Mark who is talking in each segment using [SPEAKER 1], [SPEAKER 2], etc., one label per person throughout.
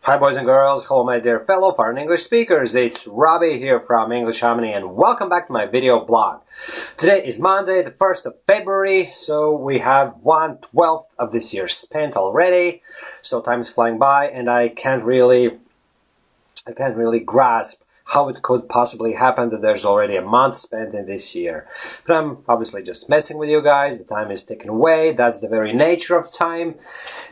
[SPEAKER 1] Hi boys and girls, hello my dear fellow foreign English speakers, it's Robbie here from English Harmony and welcome back to my video blog. Today is Monday, the 1st of February, so we have 1/12 of this year spent already, so time is flying by and I can't really grasp how it could possibly happen that there's already a month spent in this year. But I'm obviously just messing with you guys, the time is ticking away, that's the very nature of time.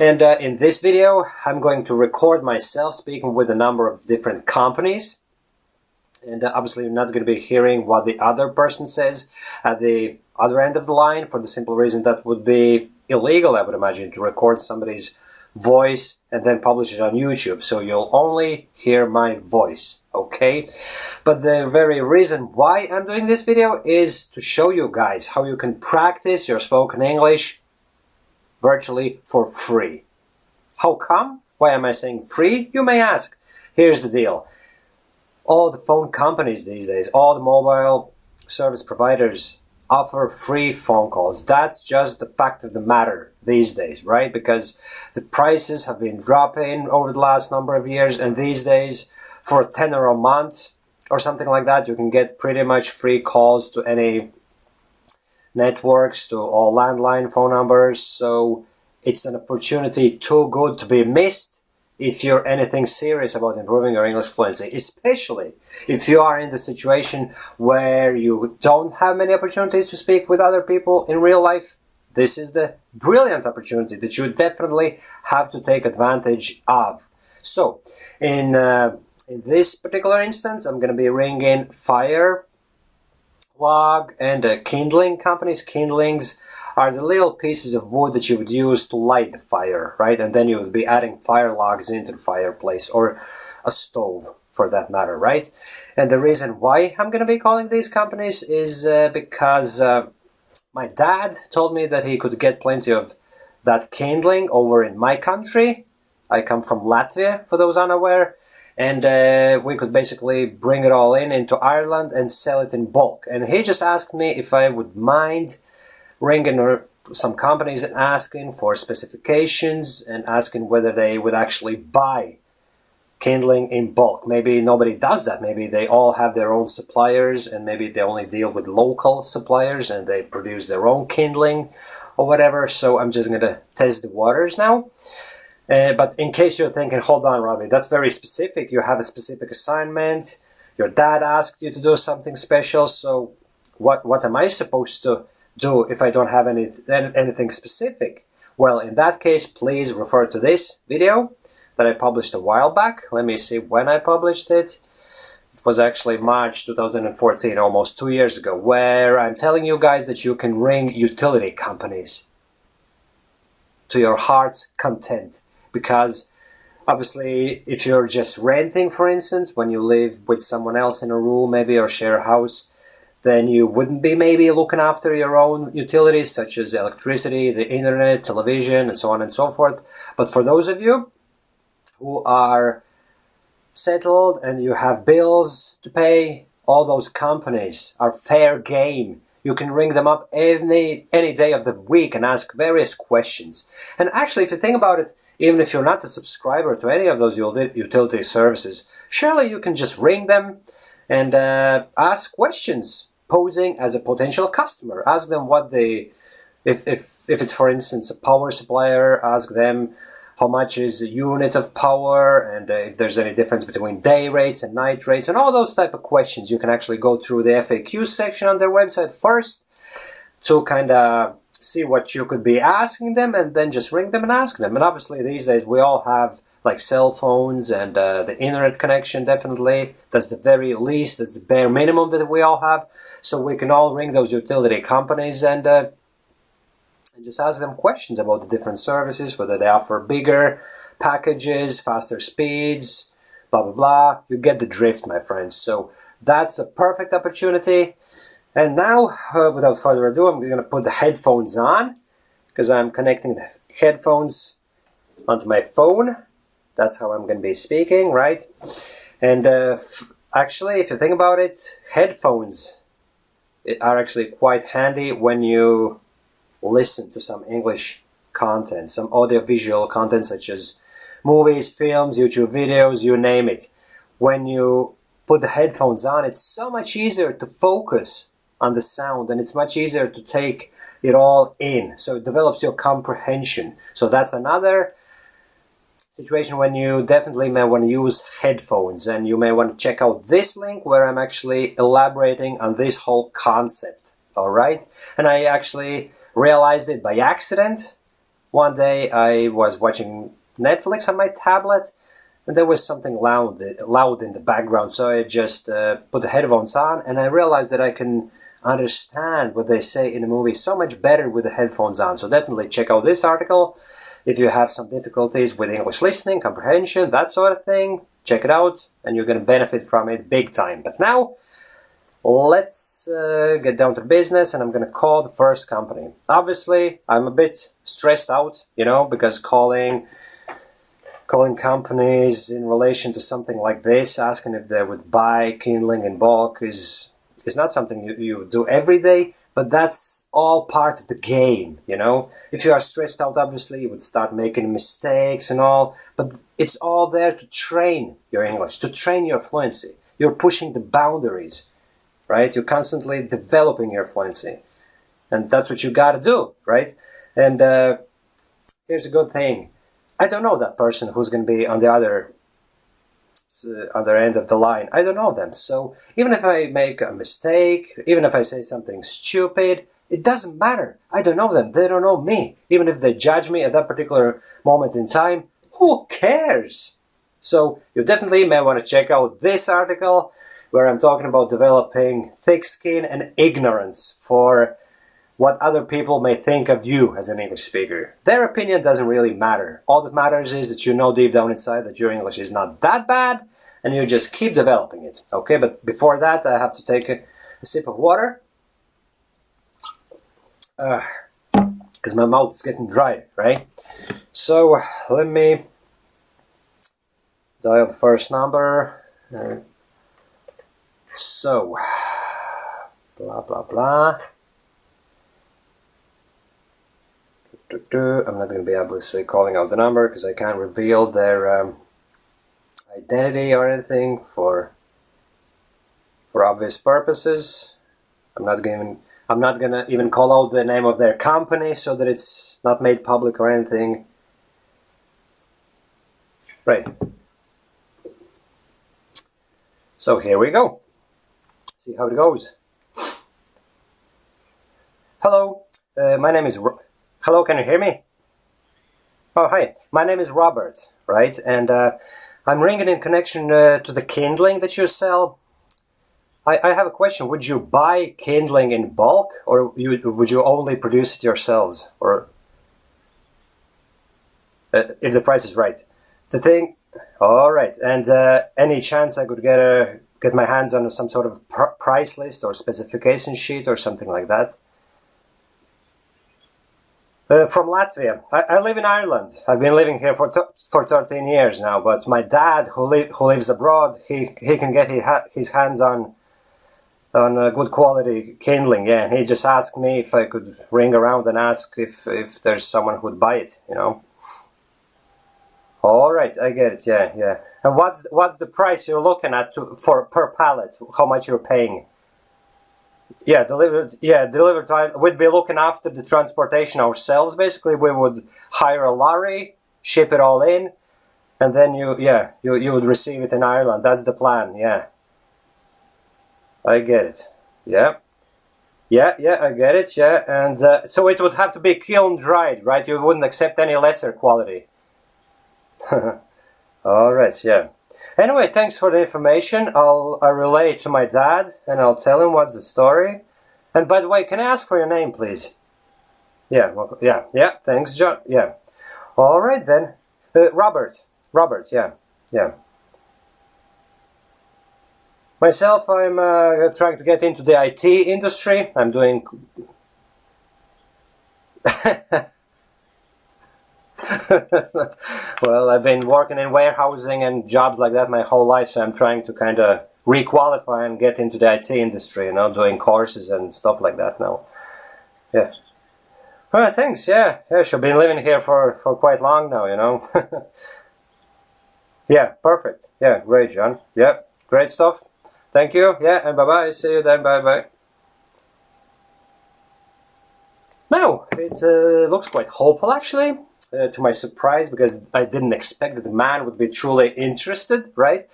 [SPEAKER 1] And in this video, I'm going to record myself speaking with a number of different companies. And obviously you're not going to be hearing what the other person says at the other end of the line, for the simple reason that would be illegal, I would imagine, to record somebody's voice and then publish it on YouTube. So you'll only hear my voice, okay? But the very reason why I'm doing this video is to show you guys how you can practice your spoken English virtually for free. How come? Why am I saying free? You may ask. Here's the deal. All the phone companies these days, all the mobile service providers offer free phone calls. That's just the fact of the matter these days, right? Because the prices have been dropping over the last number of years, and these days for a tenner a month or something like that, you can get pretty much free calls to any networks, to all landline phone numbers. So it's an opportunity too good to be missed if you're anything serious about improving your English fluency, especially if you are in the situation where you don't have many opportunities to speak with other people in real life. This is the brilliant opportunity that you definitely have to take advantage of. So, in this particular instance, I'm going to be ringing Fire Log and kindling companies. Kindlings are the little pieces of wood that you would use to light the fire, right? And then you would be adding fire logs into the fireplace, or a stove for that matter, right? And the reason why I'm going to be calling these companies is because my dad told me that he could get plenty of that kindling over in my country. I come from Latvia, for those unaware. And we could basically bring it all into Ireland and sell it in bulk. And he just asked me if I would mind ringing some companies and asking for specifications and asking whether they would actually buy kindling in bulk. Maybe nobody does that. Maybe they all have their own suppliers and maybe they only deal with local suppliers and they produce their own kindling or whatever. So I'm just going to test the waters now. But in case you're thinking, hold on, Robbie, that's very specific. You have a specific assignment. Your dad asked you to do something special. So what am I supposed to do if I don't have anything specific? Well, in that case, please refer to this video that I published a while back. Let me see when I published it. It was actually March 2014, almost 2 years ago, where I'm telling you guys that you can ring utility companies to your heart's content. Because obviously, if you're just renting, for instance, when you live with someone else in a room, maybe, or share a house, then you wouldn't be maybe looking after your own utilities, such as electricity, the internet, television, and so on and so forth. But for those of you who are settled and you have bills to pay, all those companies are fair game. You can ring them up any day of the week and ask various questions. And actually, if you think about it, even if you're not a subscriber to any of those utility services, surely you can just ring them and ask questions, posing as a potential customer. Ask them what they, if it's, for instance, a power supplier, ask them how much is a unit of power, and if there's any difference between day rates and night rates, and all those type of questions. You can actually go through the FAQ section on their website first to kind of see what you could be asking them, and then just ring them and ask them. And obviously these days we all have like cell phones and the internet connection, definitely. That's the very least, that's the bare minimum that we all have. So we can all ring those utility companies and just ask them questions about the different services, whether they offer bigger packages, faster speeds, blah, blah, blah. You get the drift, my friends. So that's a perfect opportunity. And now, without further ado, I'm going to put the headphones on because I'm connecting the headphones onto my phone. That's how I'm going to be speaking, right? And actually, if you think about it, headphones are actually quite handy when you listen to some English content, some audiovisual content such as movies, films, YouTube videos, you name it. When you put the headphones on, it's so much easier to focus on the sound, and it's much easier to take it all in. So it develops your comprehension. So that's another situation when you definitely may want to use headphones, and you may want to check out this link where I'm actually elaborating on this whole concept. Alright? And I actually realized it by accident. One day I was watching Netflix on my tablet, and there was something loud in the background, so I just put the headphones on, and I realized that I can understand what they say in the movie so much better with the headphones on. So definitely check out this article. If you have some difficulties with English listening, comprehension, that sort of thing, check it out, and you're going to benefit from it big time. But now, let's get down to business, and I'm going to call the first company. Obviously, I'm a bit stressed out, you know, because calling companies in relation to something like this, asking if they would buy kindling in bulk is not something you do every day, but that's all part of the game, you know. If you are stressed out, obviously, you would start making mistakes and all, but it's all there to train your English, to train your fluency. You're pushing the boundaries, right? You're constantly developing your fluency, and that's what you gotta do, right? And here's a good thing. I don't know that person who's going to be on the other end of the line. I don't know them. So even if I make a mistake, even if I say something stupid, it doesn't matter. I don't know them. They don't know me. Even if they judge me at that particular moment in time, who cares? So you definitely may want to check out this article where I'm talking about developing thick skin and ignorance for what other people may think of you as an English speaker. Their opinion doesn't really matter. All that matters is that you know deep down inside that your English is not that bad, and you just keep developing it. Okay, but before that I have to take a sip of water, because my mouth is getting dry, right? So let me dial the first number. So, blah blah blah. I'm not going to be obviously calling out the number because I can't reveal their identity or anything for obvious purposes. I'm not going to even call out the name of their company so that it's not made public or anything. Right. So here we go. See how it goes. Hello, my name is... Hello, can you hear me? Oh, hi. My name is Robert, right? And I'm ringing in connection to the kindling that you sell. I have a question. Would you buy kindling in bulk, or would you only produce it yourselves? Or if the price is right. The thing... All right. And any chance I could get my hands on some sort of price list or specification sheet or something like that? From Latvia. I live in Ireland. I've been living here for 13 years now, but my dad, who lives abroad, he can get his hands on good quality kindling, yeah. And he just asked me if I could ring around and ask if there's someone who'd buy it, you know. All right, I get it, yeah. And what's the price you're looking at for per pallet? How much you're paying? Yeah, delivered to... We'd be looking after the transportation ourselves, basically. We would hire a lorry, ship it all in, and then you would receive it in Ireland. That's the plan, yeah. I get it. Yeah, I get it, yeah. And so it would have to be kiln dried, right? You wouldn't accept any lesser quality. Alright, yeah. Anyway, thanks for the information. I'll relay it to my dad, and I'll tell him what's the story. And by the way, can I ask for your name, please? Yeah, well, yeah, thanks, John. Yeah. Alright then. Robert, yeah. Myself, I'm trying to get into the IT industry. I'm doing... Well, I've been working in warehousing and jobs like that my whole life, so I'm trying to kind of re-qualify and get into the IT industry, you know, doing courses and stuff like that now. Yeah. Alright, thanks, yeah. I've been living here for quite long now, you know. Yeah, perfect. Yeah, great, John. Yeah, great stuff. Thank you. Yeah, and bye-bye. See you then. Bye-bye. Now, it looks quite hopeful, actually, to my surprise, because I didn't expect that the man would be truly interested, right?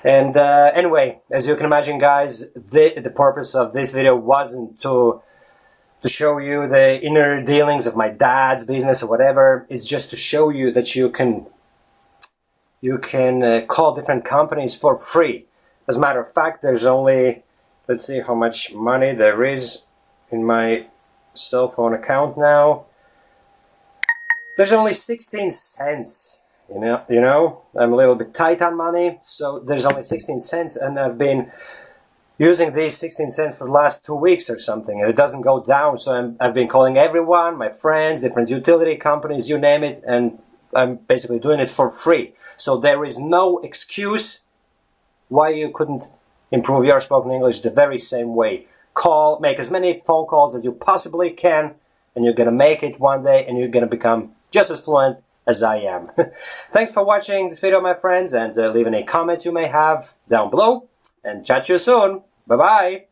[SPEAKER 1] And anyway, as you can imagine, guys, the purpose of this video wasn't to show you the inner dealings of my dad's business or whatever. It's just to show you that you can call different companies for free. As a matter of fact, there's only, let's see how much money there is in my cell phone account now. There's only 16 cents. You know, I'm a little bit tight on money, so there's only 16 cents, and I've been using these 16 cents for the last 2 weeks or something, and it doesn't go down. So I've been calling everyone, my friends, different utility companies, you name it, and I'm basically doing it for free. So there is no excuse why you couldn't improve your spoken English the very same way. Call, make as many phone calls as you possibly can, and you're gonna make it one day, and you're gonna become just as fluent as I am. Thanks for watching this video, my friends, and leave any comments you may have down below, and chat to you soon. Bye-bye!